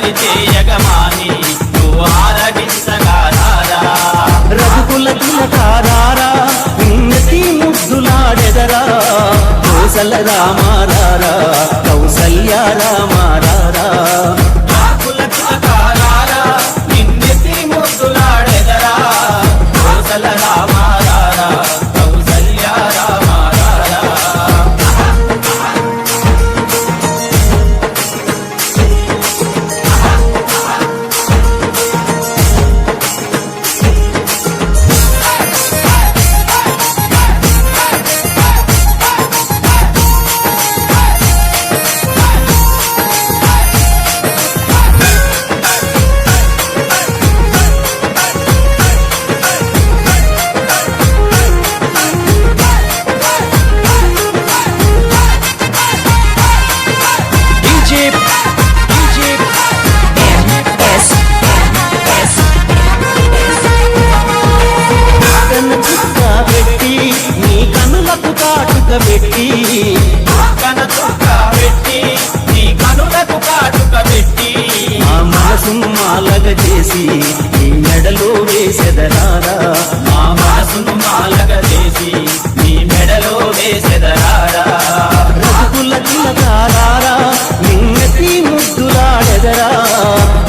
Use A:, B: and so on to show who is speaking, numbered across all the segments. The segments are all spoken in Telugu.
A: అల్లరి చేయగమాని నువ్వు ఆరగించగారారా
B: రఘుకుల తిలకారారా ఉన్నతి ముద్దులాడెదరా కోసల రామారారా కౌసల్య రామారారా
A: రఘుకుల తిలకారారా నిన్నెత్తి ముద్దులాడెదరా కోసల రామారారా కౌసల్య రామారారా
B: పెట్టి నీ కనులకు కాటుక పెట్టి
A: కన చుక్క పెట్టి నీ కనులకు కాటుక పెట్టి
B: ఆ మనసును మాలగ చేసి నీ మెడలో వేసెదరారా
A: మా మనసును మాలగ చేసి నీ మెడలో వేసెదరారా
B: రఘుకుల తిలకారారా నిన్నతి ముద్దులాడెదరా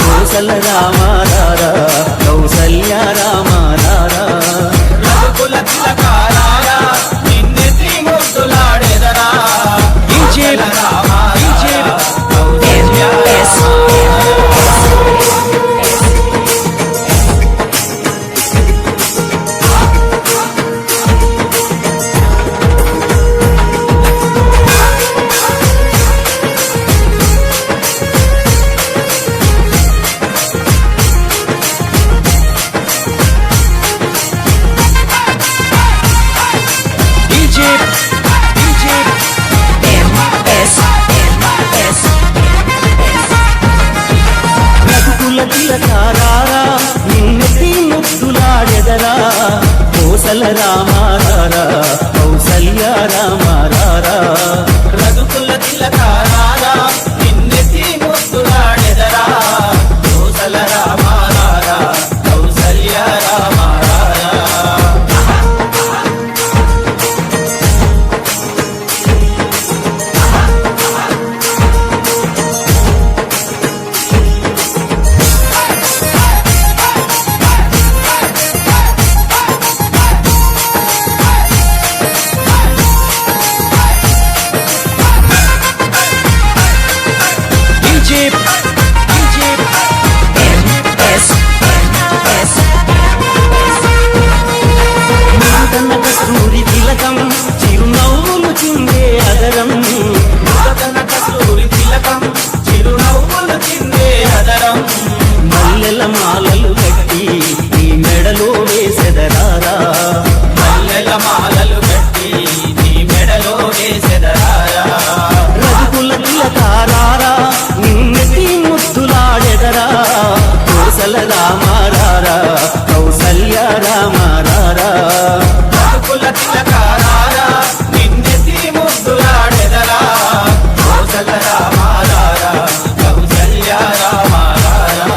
B: కోసల రామారారా కౌసల్య రామారారా
A: రఘుకుల తిలకారారా నిన్నెత్తి ముద్దులాడెదరా
B: ఈజిప్ట్
A: రామారారా కౌసల్య
B: రఘుకుల తిలకారారా నిన్నెత్తి ముద్దులాడెదరా కోసల రామారారా కౌసల్య రామారారా
A: రఘుకుల తిలకారారా నిన్నెత్తి ముద్దులాడెదరా కోసల రామారారా కౌసల్య రామారారా
B: నూతన కస్తూరి తిలకం చిరునవ్వులు చిందే అదరం
A: నూతన కస్తూరి తిలకం చిరునవ్వులు చిందే అదరం
B: మల్లెల మాలలు కట్టి నీ మెడలో వేసెదరారా
A: మల్లెల మాలలు కట్టి నీ మెడలో వేసెదరారా
B: రఘుకుల తిలకారారా నిన్నెత్తి ముద్దులాడెదరా కోసల రామారారా కౌసల్య రామారారా
A: రఘుకుల తిలకారారా నిన్నెత్తి ముద్దులాడెదరా కోసల రామారారా కౌసల్య రామారారా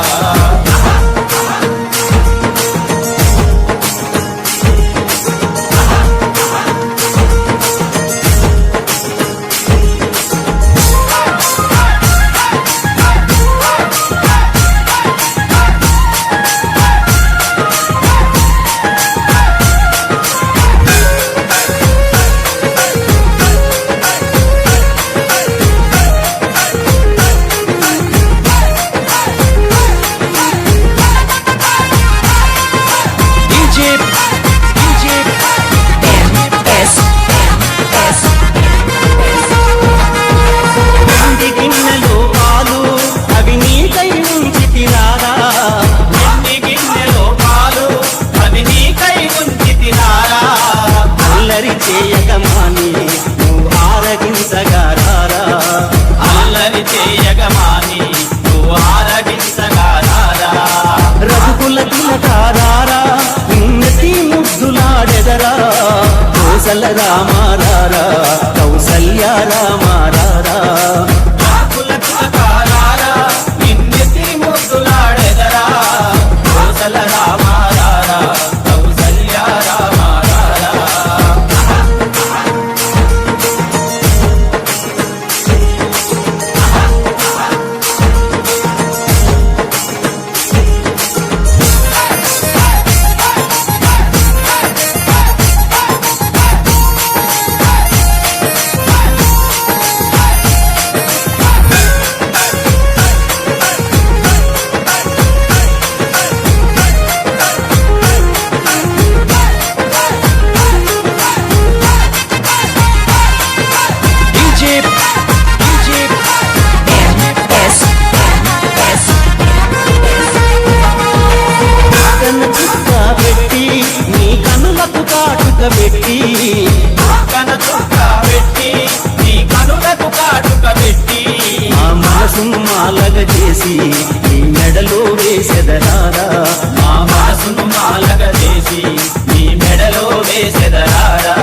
B: వెండి గిన్నెలో పాలు అవి నీకై ఉంచి తినారా
A: ఎన్ని గిన్నెలో పాలు అవి నీకై ఉంచి తినారా
B: అల్లరి చేయకమాని నువ్వు ఆరగించగారారా
A: అల్లరి చేయగమాని నువ్వు ఆరగించగారారా
B: రఘుకుల తిలకారారా నిన్నతి ముద్దులాడెదరా కోసల రామారారా కౌసల్య రామారారా
A: రఘుకుల తిలకారారా నిన్నెత్తి
B: మాలగ చేసి నీ మెడలో వేసెదరారా
A: మా మనసును మాలగ చేసి నీ మెడలో వేసెదరారా